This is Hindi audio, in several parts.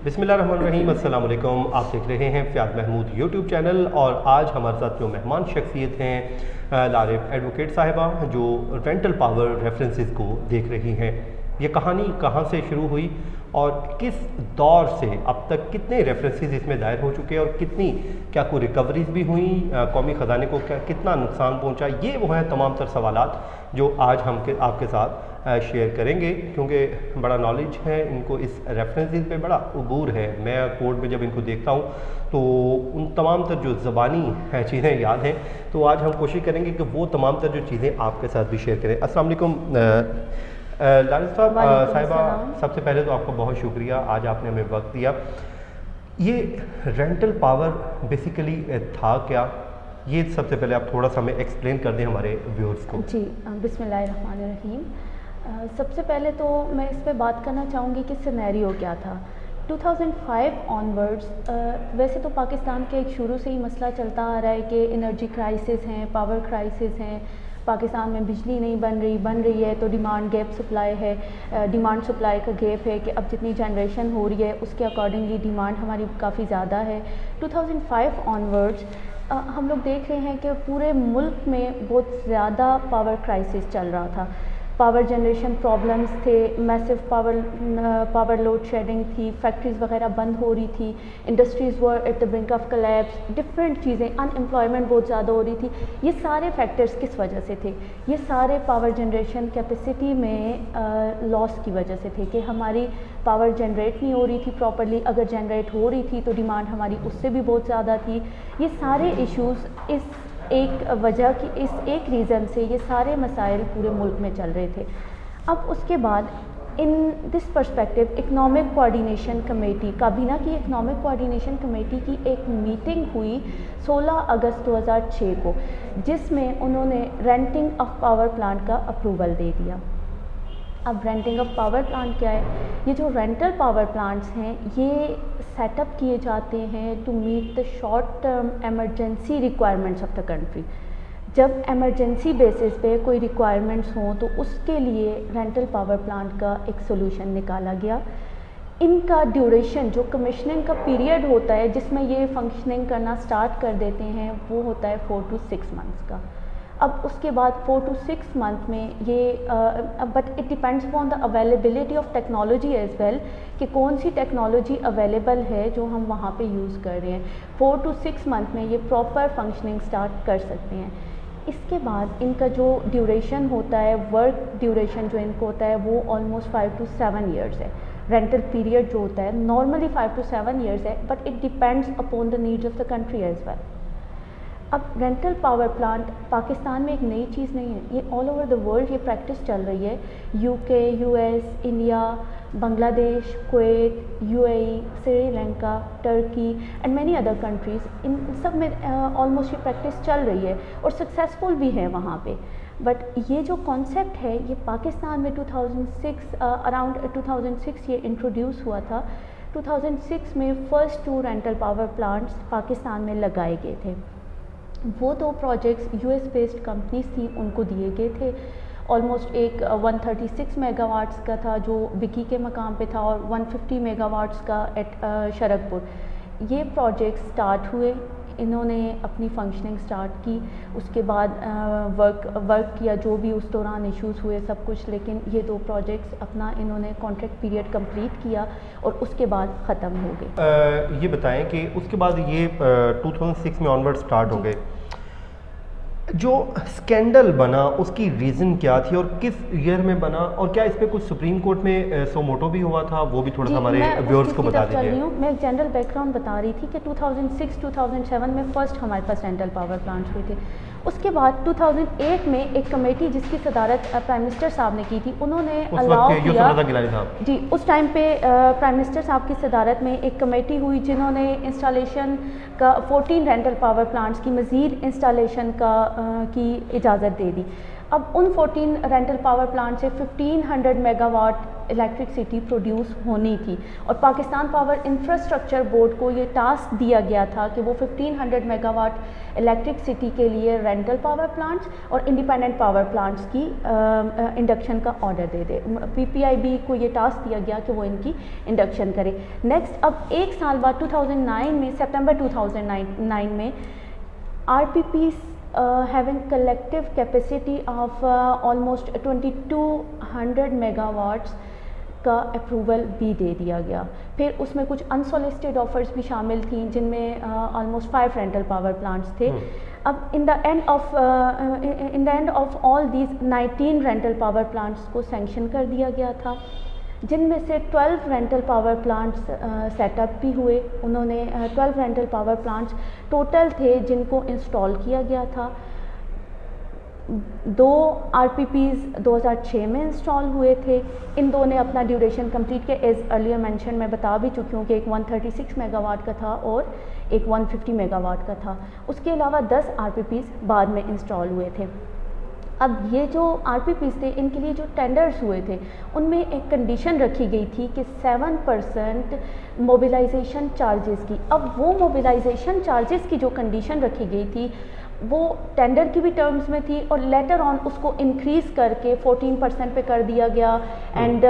बिस्मिल्लाहिर्रहमानिर्रहीम, अस्सलाम वालेकुम। आप देख रहे हैं फ़याद महमूद यूट्यूब चैनल और आज हमारे साथ जो मेहमान शख्सियत हैं लारिफ एडवोकेट साहिबा जो रेंटल पावर रेफरेंसेस को देख रही हैं। ये कहानी कहाँ से शुरू हुई और किस दौर से अब तक कितने रेफरेंसेस इसमें दायर हो चुके हैं और कितनी क्या कोई रिकवरीज भी हुई, कौमी ख़जाने को क्या कितना नुकसान पहुंचा, ये वो हैं तमाम तर सवालात जो आज हम आपके साथ शेयर करेंगे क्योंकि बड़ा नॉलेज है इनको, इस रेफरेंसेस पे बड़ा अबूर है। मैं कोर्ट में जब इनको देखता हूँ तो उन तमाम तर जो ज़बानी चीज़ें याद हैं, तो आज हम कोशिश करेंगे कि वो तमाम तर जो चीज़ें आपके साथ भी शेयर करें। अस्सलाम वालेकुम लारिफ साहिबा, सबसे पहले तो आपका बहुत शुक्रिया, आज आपने हमें वक्त दिया। ये रेंटल पावर बेसिकली था क्या, ये सबसे पहले आप थोड़ा सा हमें एक्सप्लेन कर दें हमारे व्यूअर्स को। जी, बिस्मिल्लाहिर्रहमानिर्रहीम। सबसे पहले तो मैं इस पे बात करना चाहूँगी कि सिनेरियो क्या था 2005 ऑनवर्ड्स। वैसे तो पाकिस्तान के एक शुरू से ही मसला चलता आ रहा है कि एनर्जी क्राइसिस हैं, पावर क्राइसिस हैं, पाकिस्तान में बिजली नहीं बन रही है तो डिमांड गैप सप्लाई है, डिमांड सप्लाई का गैप है कि अब जितनी जनरेशन हो रही है उसके अकॉर्डिंगली डिमांड हमारी काफ़ी ज़्यादा है। 2005 ऑनवर्ड्स हम लोग देख रहे हैं कि पूरे मुल्क में बहुत ज़्यादा पावर क्राइसिस चल रहा था। पावर जनरेशन प्रॉब्लम्स थे, मैसिव पावर लोड शेडिंग थी, फैक्ट्रीज़ वगैरह बंद हो रही थी, industries were at the brink of collapse, different चीज़ें, अनएम्प्लॉयमेंट बहुत ज़्यादा हो रही थी। ये सारे फैक्टर्स किस वजह से थे? ये सारे पावर जनरेशन कैपेसिटी में लॉस की वजह से थे कि हमारी पावर जनरेट नहीं हो रही थी प्रॉपरली, अगर जनरेट हो रही थी तो डिमांड हमारी उससे भी बहुत ज़्यादा थी। ये सारे इश्यूज़ इस एक वजह की, इस एक रीज़न से ये सारे मसाइल पूरे मुल्क में चल रहे थे। अब उसके बाद in this perspective economic coordination committee, काबीना की इकनॉमिक कोऑर्डिनेशन कमेटी की एक मीटिंग हुई 16 अगस्त 2006 को, जिसमें उन्होंने रेंटिंग ऑफ पावर प्लांट का अप्रूवल दे दिया। अब रेंटिंग ऑफ पावर प्लांट क्या है? ये जो रेंटल पावर प्लांट्स हैं ये सेटअप किए जाते हैं to meet the short term emergency requirements of the country. जब एमरजेंसी बेसिस पे कोई रिक्वायरमेंट्स हों तो उसके लिए रेंटल पावर प्लांट का एक सोल्यूशन निकाला गया। इनका ड्यूरेशन, जो कमिश्निंग का पीरियड होता है जिसमें ये फंक्शनिंग करना स्टार्ट कर देते हैं, वो होता है 4 to 6 मंथ्स का। अब उसके बाद 4 to 6 मंथ में ये but it depends upon the availability of technology as well कि कौन सी टेक्नोलॉजी अवेलेबल है जो हम वहाँ पे यूज़ कर रहे हैं। 4 to 6 मंथ में ये प्रॉपर फंक्शनिंग स्टार्ट कर सकते हैं। इसके बाद इनका जो ड्यूरेशन होता है, वर्क ड्यूरेशन जो इनको होता है वो ऑलमोस्ट 5 to 7 ईयर्स है। रेंटल पीरियड जो होता है नॉर्मली 5 to 7 ईयर्स है, but it depends upon the needs of the country as well. अब रेंटल पावर प्लांट पाकिस्तान में एक नई चीज़ नहीं है, ये ऑल ओवर द वर्ल्ड ये प्रैक्टिस चल रही है। UK, US, India, Bangladesh, Kuwait, UAE, Sri Lanka, Turkey and many other countries, इन सब में ऑलमोस्ट ये प्रैक्टिस चल रही है और सक्सेसफुल भी है वहाँ पे। बट ये जो कॉन्सेप्ट है ये पाकिस्तान में 2006 अराउंड 2006 ये इंट्रोड्यूस हुआ था। 2006 में first 2 rental power plants Pakistan में लगाए गए थे। वो 2 प्रोजेक्ट्स यूएस बेस्ड कंपनीज थी, उनको दिए गए थे। ऑलमोस्ट एक 136 मेगावाट्स का था जो बिकी के मकाम पे था और 150 मेगावाट्स का एट शरकपुर। ये प्रोजेक्ट स्टार्ट हुए, इन्होंने अपनी फंक्शनिंग स्टार्ट की, उसके बाद वर्क किया, जो भी उस दौरान इश्यूज़ हुए सब कुछ, लेकिन ये 2 प्रोजेक्ट्स अपना इन्होंने कॉन्ट्रैक्ट पीरियड कंप्लीट किया और उसके बाद ख़त्म हो गए। ये बताएं कि उसके बाद ये 2006 में ऑनवर्ड स्टार्ट हो गए, जो स्कैंडल बना उसकी रीज़न क्या थी और किस ईयर में बना, और क्या इस पे कुछ सुप्रीम कोर्ट में सो मोटो भी हुआ था, वो भी थोड़ा सा हमारे व्यूअर्स को बता दीजिए। मैं एक जनरल बैकग्राउंड बता रही थी कि 2006-2007 में फ़र्स्ट हमारे पास रेंटल पावर प्लांट्स हुए थे। उसके बाद 2008 में एक कमेटी जिसकी सदारत प्राइम मिनिस्टर साहब ने की थी, उन्होंने अलाउ किया जी, उस टाइम पे प्राइम मिनिस्टर साहब की सदारत में एक कमेटी हुई जिन्होंने इंस्टॉलेशन का 14 रेंटल पावर प्लांट्स की मज़ीद इंस्टॉलेशन की इजाज़त दे दी। अब उन 14 रेंटल पावर प्लांट से 1500 मेगावाट इलेक्ट्रिसिटी प्रोड्यूस होनी थी, और पाकिस्तान पावर इंफ्रास्ट्रक्चर बोर्ड को ये टास्क दिया गया था कि वो 1500 मेगावाट इलेक्ट्रिसिटी के लिए रेंटल पावर प्लांट्स और इंडिपेंडेंट पावर प्लांट्स की इंडक्शन का ऑर्डर दे दे। PPIB को ये टास्क दिया गया कि वो इनकी इंडक्शन करे। नेक्स्ट, अब एक साल बाद 2009 में, सितंबर 2009 में RPPs having collective capacity of almost 2200 megawatts का अप्रूवल भी दे दिया गया। फिर उसमें कुछ अनसोलिसिटेड ऑफर्स भी शामिल थी, जिनमें ऑलमोस्ट 5 रेंटल पावर प्लांट्स थे। अब in the end of all these 19 rental power plants को सैंक्शन कर दिया गया था, जिनमें से 12 रेंटल पावर प्लांट्स सेटअप भी हुए। उन्होंने 12 रेंटल पावर प्लांट्स टोटल थे जिनको इंस्टॉल किया गया था। 2 RPPs 2006 में इंस्टॉल हुए थे। इन दो ने अपना ड्यूरेशन कंप्लीट किया। एज अर्लियर मेंशन मैं बता भी चुकी हूँ कि एक 136 मेगावाट का था और एक 150 मेगावाट का था। उसके अलावा 10 RPPs बाद में इंस्टॉल हुए थे। अब ये जो RPPs थे, इनके लिए जो टेंडर्स हुए थे, उनमें एक कंडीशन रखी गई थी कि 7% मोबिलाइजेशन चार्जेस की। अब वो मोबिलाइजेशन चार्जेस की जो कंडीशन रखी गई थी, वो टेंडर की भी टर्म्स में थी, और लेटर ऑन उसको इंक्रीज़ करके 14% पे कर दिया गया। एंड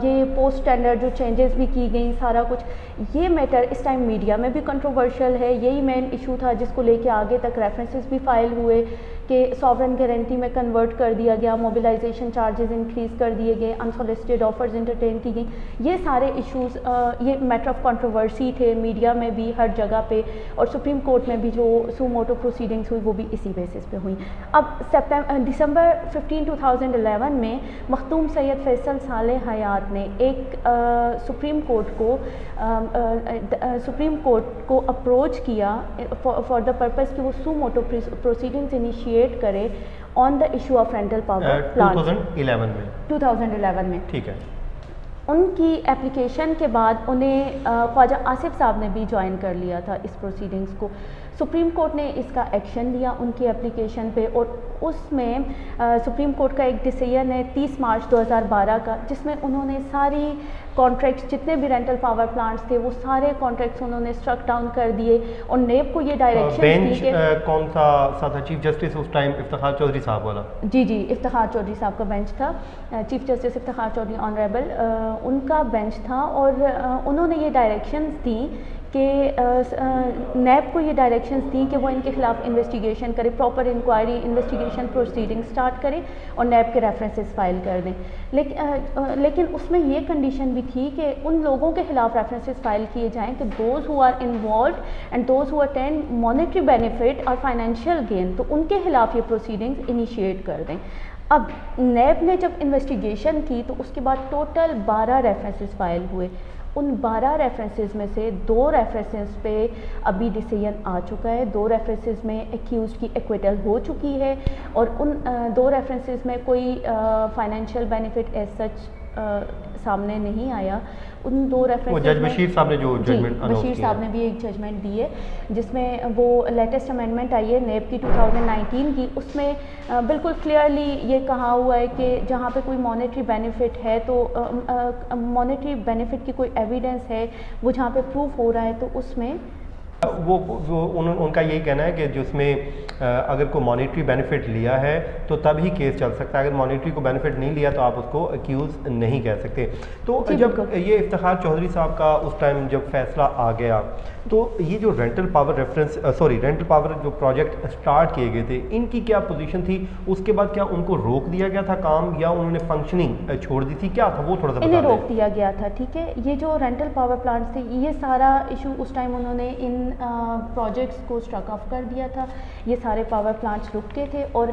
ये पोस्ट टेंडर जो चेंजेस भी की गई, सारा कुछ ये मैटर इस टाइम मीडिया में भी कंट्रोवर्शियल है। यही मेन इशू था जिसको लेके आगे तक रेफरेंसेस भी फाइल हुए कि सॉवरेन गारंटी में कन्वर्ट कर दिया गया, मोबिलाइजेशन चार्जेस इंक्रीज़ कर दिए गए, अनसोलिसिटेड ऑफर्स इंटरटेन की गई। ये सारे इश्यूज़ ये मैटर ऑफ कंट्रोवर्सी थे मीडिया में भी, हर जगह पे, और सुप्रीम कोर्ट में भी जो सू मोटो प्रोसीडिंग्स हुई वो भी इसी बेसिस पे हुई। अब दिसंबर 15, 2011 में मखदूम सैयद फैसल सालेह हयात ने एक सुप्रीम कोर्ट को अप्रोच किया फॉर द पर्पज़ कि वो सू मोटो प्रोसीडिंग्स इनिशिएट करे on the issue of rental power plant 2011 में। ठीक है। उनकी एप्लीकेशन के बाद उन्हें ख्वाजा आसिफ साहब ने भी ज्वाइन कर लिया था इस प्रोसीडिंग्स को। सुप्रीम कोर्ट ने इसका एक्शन लिया उनकी एप्लीकेशन पे, और उसमें सुप्रीम कोर्ट का एक डिसीजन है 30 मार्च 2012 का, जिसमें उन्होंने सारी कॉन्ट्रैक्ट्स, जितने भी रेंटल पावर प्लांट्स थे, वो सारे कॉन्ट्रैक्ट्स उन्होंने स्ट्रक डाउन कर दिए, और नेब को ये डायरेक्शन दी कि कौन सा था चीफ जस्टिस उस टाइम? इफ्तिखार चौधरी साहब वाला? जी, इफ्तिखार चौधरी साहब का बेंच था। Chief justice Iftikhar Chaudhry honourable, उनका बेंच था, और उन्होंने ये डायरेक्शंस दी कि नेब को ये डायरेक्शंस दी कि वो इनके खिलाफ इन्वेस्टिगेशन करे, proper inquiry investigation proceeding start करे और नेब के रेफरेंसेस फाइल कर दें। लेकिन उसमें ये कंडीशन भी थी कि उन लोगों के खिलाफ रेफरेंसेस फाइल किए जाएं कि those who are involved and those who attend monetary benefit और फाइनेंशियल गेन, तो उनके खिलाफ ये प्रोसीडिंग्स इनिशिएट कर दें। अब नेब ने जब इन्वेस्टिगेशन की तो उसके बाद टोटल 12 रेफरेंसेस फाइल हुए। उन 12 रेफरेंसेस में से 2 रेफरेंसेस पे अभी डिसीजन आ चुका है, 2 रेफरेंसेस में एक्यूज की एक्विटल हो चुकी है, और उन 2 रेफरेंसेस में कोई फाइनेंशियल बेनिफिट एज सच सामने नहीं आया। उन 2 रेफरेंसेस जज बशीर साहब ने जो जजमेंट बशीर साहब ने भी एक जजमेंट दी है, जिसमें वो लेटेस्ट अमेंडमेंट आई है नेब की 2019 की। उसमें बिल्कुल क्लियरली ये कहा हुआ है कि जहाँ पे कोई मॉनेटरी बेनिफिट है, तो मॉनेटरी बेनिफिट की कोई एविडेंस है, वो जहाँ पे प्रूफ हो रहा है, तो उसमें उनका यही कहना है कि जिसमें अगर कोई मॉनेटरी बेनिफिट लिया है तो तब ही केस चल सकता है, अगर मॉनेटरी को बेनिफिट नहीं लिया तो आप उसको अक्यूज़ नहीं कह सकते। तो जब ये इफ्तिखार चौधरी साहब का उस टाइम जब फैसला आ गया, तो ये जो रेंटल पावर जो प्रोजेक्ट स्टार्ट किए गए थे, इनकी क्या पोजीशन थी? उसके बाद क्या उनको रोक दिया गया था काम, या उन्होंने फंक्शनिंग छोड़ दी थी? क्या था वो थोड़ा सा इन्हें रोक दिया गया था। ठीक है, ये जो रेंटल पावर प्लांट्स थे, ये सारा इशू उस टाइम उन्होंने इन प्रोजेक्ट्स को स्ट्रक ऑफ कर दिया था। ये सारे पावर प्लांट्स रुकते थे, और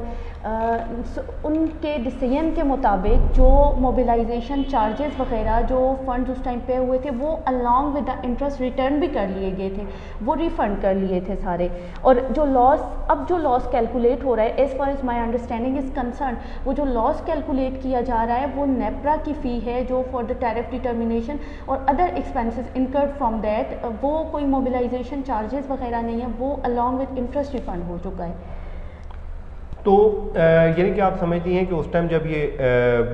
उनके डिसीजन के मुताबिक जो मोबिलाइजेशन चार्जेस वगैरह जो फंड्स उस टाइम पे हुए थे, वो along with the interest return भी कर लिए गए थे, वो रिफंड कर लिए थे सारे। और जो लॉस कैलकुलेट हो रहा है, as far as my understanding is concern, वो जो लॉस कैलकुलेट किया जा रहा है वो नेपरा की फ़ी है, जो फॉर द टैरिफ डिटर्मिनेशन और other expenses incurred from that, वो कोई मोबिलाइजेशन चार्जेस वगैरह नहीं है, वो अलॉन्ग विद इंटरेस्ट रिफंड हो चुका है। तो यानी कि आप समझती हैं कि उस टाइम जब ये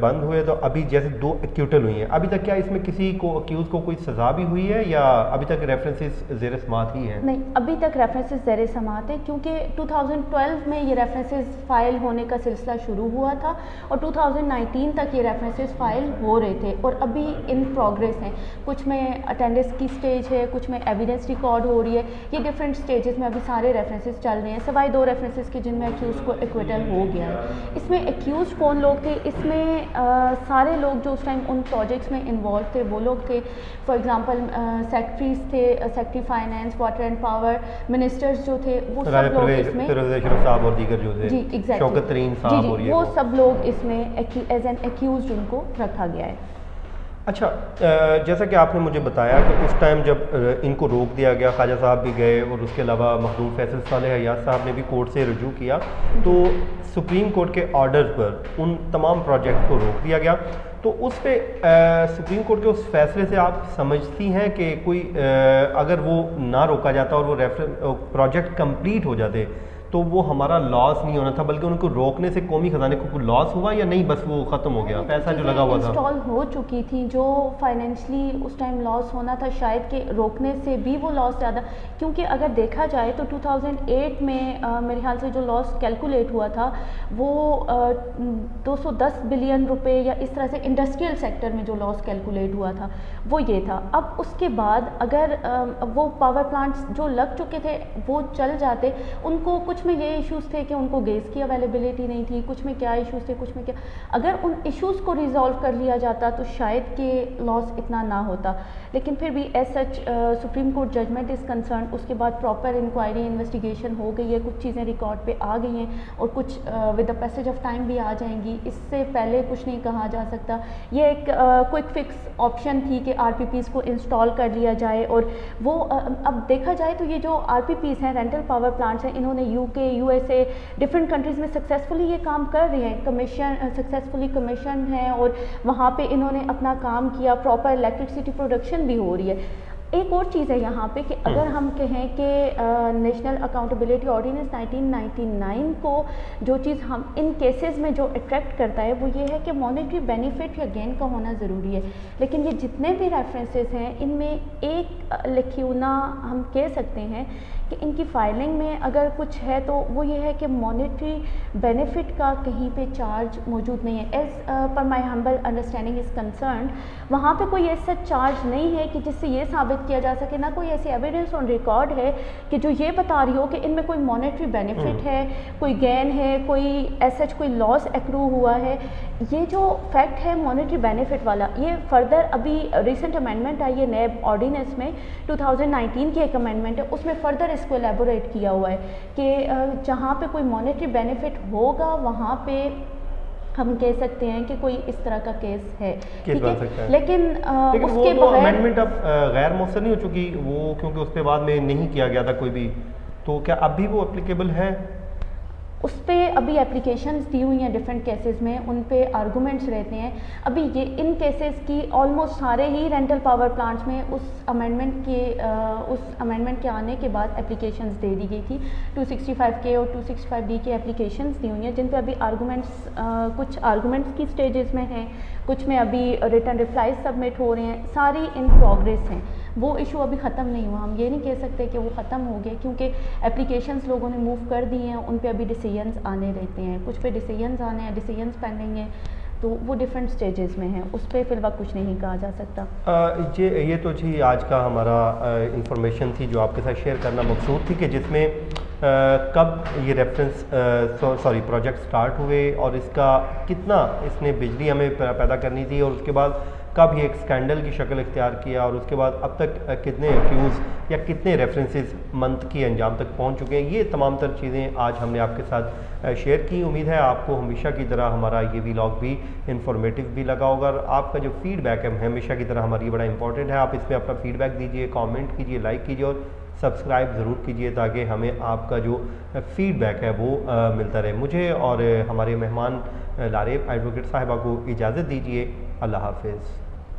बंद हुए तो अभी जैसे 2 एक्यूटल हुई हैं, अभी तक क्या इसमें किसी को अक्यूज़ को कोई सज़ा भी हुई है या अभी तक रेफरेंसेस ज़ेर समात ही हैं? नहीं, अभी तक रेफरेंसेस ज़ेर समात है, क्योंकि 2012 में ये रेफरेंसेस फ़ाइल होने का सिलसिला शुरू हुआ था और 2019 तक ये रेफरेंसेस फ़ाइल हो रहे थे और अभी इन प्रोग्रेस हैं। कुछ में अटेंडेंस की स्टेज है, कुछ में एविडेंस रिकॉर्ड हो रही है, ये डिफरेंट स्टेजेस में अभी सारे रेफरेंसेस चल रहे हैं, सिवाय 2 रेफरेंसेस के जिनमें एक्यूज़ को एक्विटल हो गया है। इसमें एक्यूज़ कौन लोग थे? इसमें सारे लोग जो उस टाइम उन प्रोजेक्ट्स में इन्वॉल्व थे वो लोग थे। फॉर एग्जांपल सेक्रेटरीज थे, secretary finance, water and power, ministers जो थे वो सब लोग इसमें, साहब और दीगर जो थे, जी एग्जैक्टली, शौकत तरीन साहब और ये वो सब लोग इसमें एज एन एक्यूज़ उनको रखा गया है। अच्छा, जैसा कि आपने मुझे बताया कि उस टाइम जब इनको रोक दिया गया, ख्वाजा साहब भी गए और उसके अलावा मखदूम फैसल सालेह हयात साहब ने भी कोर्ट से रजू किया, तो सुप्रीम कोर्ट के ऑर्डर पर उन तमाम प्रोजेक्ट को रोक दिया गया। तो उस पर सुप्रीम कोर्ट के उस फैसले से आप समझती हैं कि कोई अगर वो ना रोका जाता और वो प्रोजेक्ट कंप्लीट हो जाते तो वो हमारा लॉस नहीं होना था, बल्कि उनको रोकने से कौमी खजाने को कोई लॉस हुआ या नहीं, बस वो ख़त्म हो गया पैसा जो लगा हुआ था? इंस्टॉल हो चुकी थी, जो फाइनेंशली उस टाइम लॉस होना था शायद के रोकने से भी वो लॉस ज़्यादा, क्योंकि अगर देखा जाए तो 2008 में मेरे ख्याल से जो लॉस कैलकुलेट हुआ था वो 210 बिलियन रुपए या इस तरह से इंडस्ट्रियल सेक्टर में जो लॉस कैलकुलेट हुआ था वो ये था। अब उसके बाद अगर वो पावर प्लांट्स जो लग चुके थे वो चल जाते, उनको कुछ में ये इश्यूज़ थे कि उनको गैस की अवेलेबिलिटी नहीं थी, कुछ में क्या इश्यूज़ थे, कुछ में क्या, अगर उन इश्यूज़ को रिजॉल्व कर लिया जाता तो शायद कि लॉस इतना ना होता। लेकिन फिर भी as such supreme court judgement is concern, उसके बाद प्रॉपर इंक्वायरी इन्वेस्टिगेशन हो गई है, कुछ चीज़ें रिकॉर्ड पे आ गई हैं और कुछ with the passage of time भी आ जाएंगी, इससे पहले कुछ नहीं कहा जा सकता। ये एक क्विक फिक्स ऑप्शन थी कि RPPs को इंस्टॉल कर लिया जाए और वो अब देखा जाए तो ये जो RPPs हैं, रेंटल पावर प्लांट्स हैं, इन्होंने UK, USA डिफरेंट कंट्रीज़ में सक्सेसफुली ये काम कर रहे हैं, कमीशन सक्सेसफुली कमीशन है और वहाँ पे इन्होंने अपना काम किया, प्रॉपर इलेक्ट्रिसिटी प्रोडक्शन भी हो रही है। एक और चीज़ है यहाँ पे कि अगर हम कहें कि नेशनल अकाउंटेबिलिटी ऑर्डिनेंस 1999 को जो चीज़ हम इन केसेस में जो अट्रैक्ट करता है वो ये है कि मॉनेटरी बेनिफिट या गेन का होना ज़रूरी है। लेकिन ये जितने भी रेफरेंसेस हैं इनमें एक लिखियोना हम कह सकते हैं कि इनकी फाइलिंग में अगर कुछ है तो वो ये है कि मॉनेटरी बेनिफिट का कहीं पे चार्ज मौजूद नहीं है। As per my humble understanding is concern, वहाँ पे कोई ऐसा चार्ज नहीं है कि जिससे ये साबित किया जा सके, ना कोई ऐसी एविडेंस ऑन रिकॉर्ड है कि जो ये बता रही हो कि इनमें कोई मॉनेटरी बेनिफिट है, कोई गेन है, कोई एसच कोई लॉस एक्रू हुआ है। ये जो फैक्ट है मॉनेटरी बेनिफिट वाला, ये फर्दर अभी रिसेंट अमेंडमेंट आई है नैब ऑर्डिनेंस में, 2019 की एक अमेंडमेंट है, उसमें फर्दर इसको एलेबोरेट किया हुआ है कि जहाँ पे कोई मॉनेटरी बेनिफिट होगा वहाँ पे हम कह सकते हैं कि कोई इस तरह का केस है, ठीक है। लेकिन उसके वो अमेंडमेंट अब गैर मौसर नहीं हो चुकी वो, क्योंकि उसके बाद में नहीं किया गया था कोई भी, तो क्या अब भी वो एप्लीकेबल है? उस पर अभी एप्लीकेशंस दी हुई हैं डिफरेंट केसेस में, उन पे आर्गूमेंट्स रहते हैं। अभी ये इन केसेस की ऑलमोस्ट सारे ही रेंटल पावर प्लांट्स में उस अमेंडमेंट के आने के बाद एप्लीकेशंस दे दी गई थी। 265K और 265B की एप्लीकेशंस दी हुई हैं जिन पे अभी आर्गूमेंट्स कुछ आर्गूमेंट्स की स्टेजेस में हैं, कुछ में अभी रिटर्न रिप्लाईज सबमिट हो रहे हैं, सारी इन प्रोग्रेस हैं। वो इशू अभी ख़त्म नहीं हुआ, हम ये नहीं कह सकते कि वो ख़त्म हो गए, क्योंकि एप्लीकेशंस लोगों ने मूव कर दी हैं, उन पे अभी डिसीजंस आने रहते हैं, कुछ पे डिसीजंस आने हैं, डिसीजंस पेंडिंग हैं, तो वो डिफरेंट स्टेजेस में हैं, उस पर फिलहाल कुछ नहीं कहा जा सकता। ये तो जी आज का हमारा इंफॉर्मेशन थी जो आपके साथ शेयर करना मकसूद थी कि जिसमें कब ये रेफरेंस प्रोजेक्ट स्टार्ट हुए और इसका कितना इसने बिजली हमें पैदा करनी थी और उसके बाद कब ये एक स्कैंडल की शक्ल इख्तियार किया और उसके बाद अब तक कितने एक्यूज़ या कितने रेफरेंसेस मंथ के अंजाम तक पहुंच चुके हैं, ये तमाम तर चीज़ें आज हमने आपके साथ शेयर की। उम्मीद है आपको हमेशा की तरह हमारा ये व्लॉग भी इंफॉर्मेटिव भी लगा होगा और आपका जो फीडबैक है हमेशा की तरह हमारी बड़ा इंपॉर्टेंट है। आप इसमें अपना फीडबैक दीजिए, कॉमेंट कीजिए, लाइक कीजिए और सब्सक्राइब ज़रूर कीजिए ताकि हमें आपका जो फीडबैक है वो मिलता रहे। मुझे और हमारे मेहमान लारेब एडवोकेट साहिबा को इजाज़त दीजिए। अल्लाह हाफिज़।